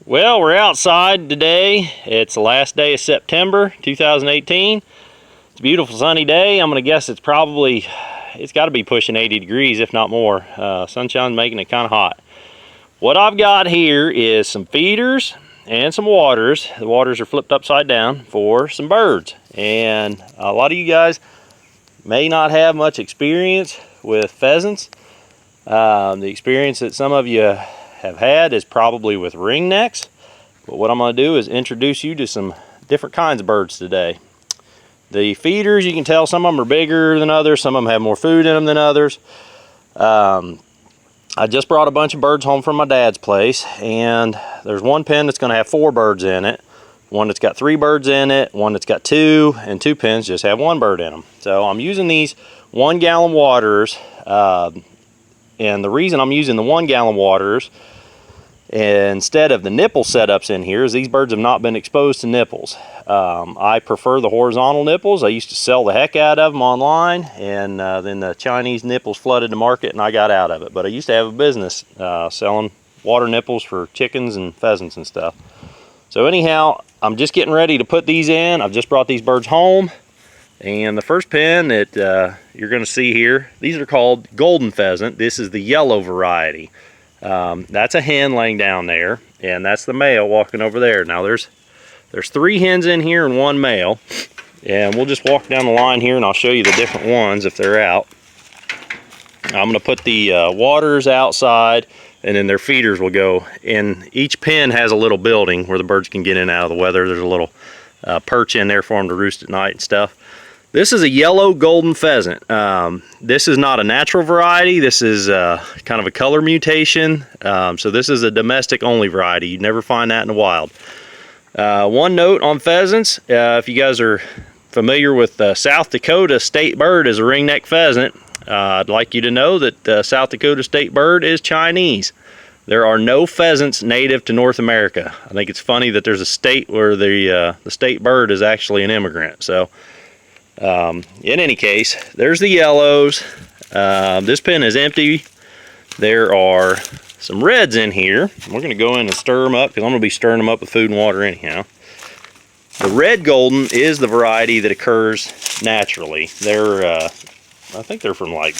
Well, we're outside today. It's the last day of September 2018. It's a beautiful sunny day. I'm gonna guess it's got to be pushing 80 degrees, if not more. Sunshine's making it kind of hot. What I've got here is some feeders and some waters. The waters are flipped upside down for some birds. And a lot of you guys may not have much experience with pheasants. The experience that some of you have had is probably with ringnecks, but what I'm going to do is introduce you to some different kinds of birds today. The feeders, you can tell some of them are bigger than others, some of them have more food in them than others. I just brought a bunch of birds home from my dad's place, and there's one pen that's going to have 4 birds in it, one that's got 3 birds in it, one that's got 2, and 2 pens just have 1 bird in them. So I'm using these 1-gallon waters, and the reason I'm using the 1-gallon waters instead of the nipple setups in here is these birds have not been exposed to nipples. I prefer the horizontal nipples. I used to sell the heck out of them online, and then the Chinese nipples flooded the market and I got out of it. But I used to have a business selling water nipples for chickens and pheasants and stuff. So anyhow, I'm just getting ready to put these in. I've just brought these birds home. And the first pen that you're going to see here, these are called golden pheasant. This is the yellow variety. That's a hen laying down there, and that's the male walking over there. Now there's 3 hens in here and 1 male, and we'll just walk down the line here and I'll show you the different ones if they're out. I'm going to put the waters outside, and then their feeders will go in. Each pen has a little building where the birds can get in and out of the weather. There's a little perch in there for them to roost at night and stuff. This is a yellow golden pheasant. This is not a natural variety. This is kind of a color mutation. So this is a domestic only variety. You'd never find that in the wild. One note on pheasants, if you guys are familiar with South Dakota state bird as a ringneck pheasant, I'd like you to know that South Dakota state bird is Chinese. There are no pheasants native to North America. I think it's funny that there's a state where the state bird is actually an immigrant. So in any case, there's the yellows. This pen is empty. There are some reds in here. We're going to go in and stir them up because I'm going to be stirring them up with food and water anyhow. The red golden is the variety that occurs naturally. They're, I think they're from, like,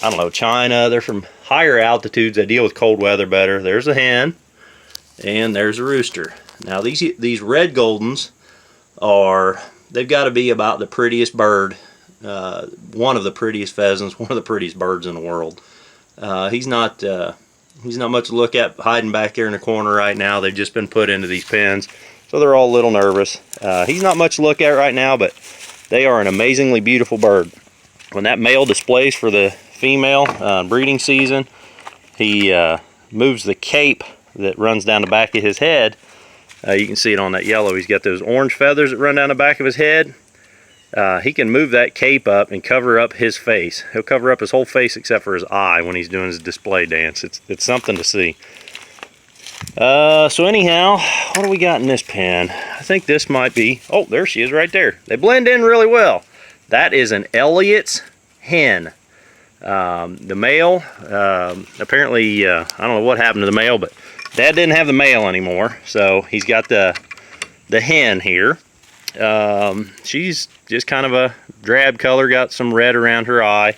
I don't know, China. They're from higher altitudes. They deal with cold weather better. There's a hen, and there's a rooster. Now these red goldens are, they've got to be about the prettiest bird, one of the prettiest pheasants, one of the prettiest birds in the world. He's not much to look at hiding back there in the corner right now. They've just been put into these pens, so they're all a little nervous. He's not much to look at right now, but they are an amazingly beautiful bird. When that male displays for the female breeding season, he moves the cape that runs down the back of his head. You can see it on that yellow. He's got those orange feathers that run down the back of his head. He can move that cape up and cover up his face. He'll cover up his whole face except for his eye when he's doing his display dance. It's something to see. So anyhow, what do we got in this pen? I think this might be, oh, there she is right there. They blend in really well. That is an Elliot's hen. The male, apparently, I don't know what happened to the male, but Dad didn't have the male anymore, so he's got the hen here. She's just kind of a drab color, got some red around her eye.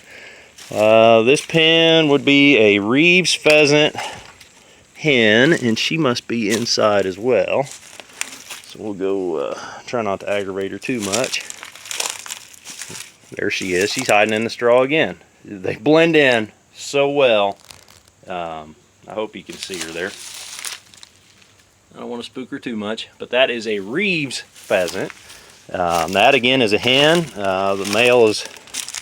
This pen would be a Reeves pheasant hen, and she must be inside as well. So we'll go try not to aggravate her too much. There she is. She's hiding in the straw again. They blend in so well. I hope you can see her there. I don't want to spook her too much, but that is a Reeves pheasant. That again is a hen. The male is,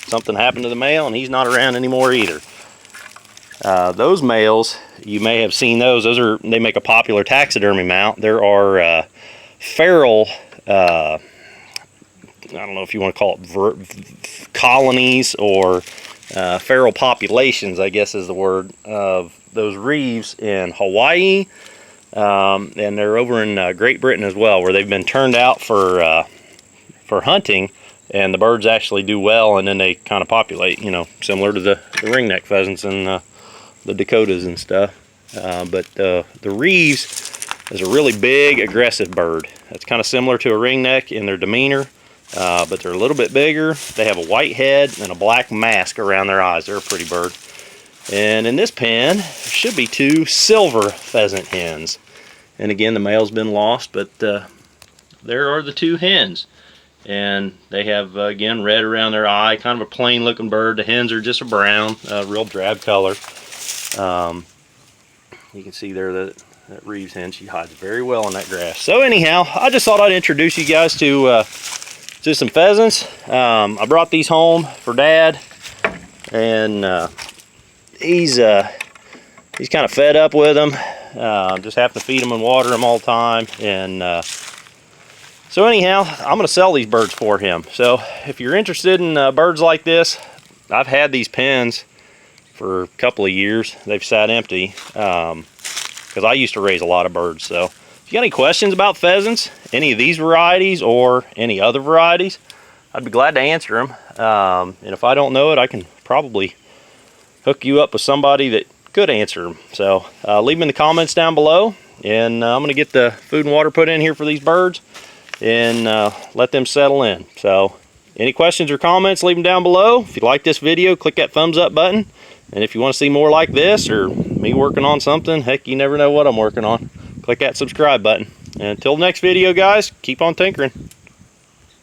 something happened to the male and he's not around anymore either. Those males, you may have seen those. They make a popular taxidermy mount. There are feral, I don't know if you want to call it colonies or feral populations, I guess is the word, of those Reeves in Hawaii. And they're over in Great Britain as well, where they've been turned out for hunting, and the birds actually do well, and then they kind of populate, you know, similar to the ringneck pheasants in the Dakotas and stuff. But the Reeves is a really big, aggressive bird. That's kind of similar to a ringneck in their demeanor, but they're a little bit bigger. They have a white head and a black mask around their eyes. They're a pretty bird. And in this pen, there should be 2 silver pheasant hens. And again, the male's been lost, but there are the 2 hens. And they have, again, red around their eye, kind of a plain looking bird. The hens are just a brown, real drab color. You can see there that Reeves hen, she hides very well in that grass. So anyhow, I just thought I'd introduce you guys to some pheasants. I brought these home for Dad, and he's kind of fed up with them. Just have to feed them and water them all the time. And so anyhow, I'm going to sell these birds for him. So if you're interested in birds like this, I've had these pens for a couple of years. They've sat empty because I used to raise a lot of birds. So if you got any questions about pheasants, any of these varieties or any other varieties, I'd be glad to answer them. And if I don't know it, I can probably hook you up with somebody that could answer them. So leave them in the comments down below, and I'm going to get the food and water put in here for these birds and let them settle in. So any questions or comments, leave them down below. If you like this video, click that thumbs up button. And if you want to see more like this or me working on something, heck, you never know what I'm working on, click that subscribe button. And until the next video, guys, keep on tinkering.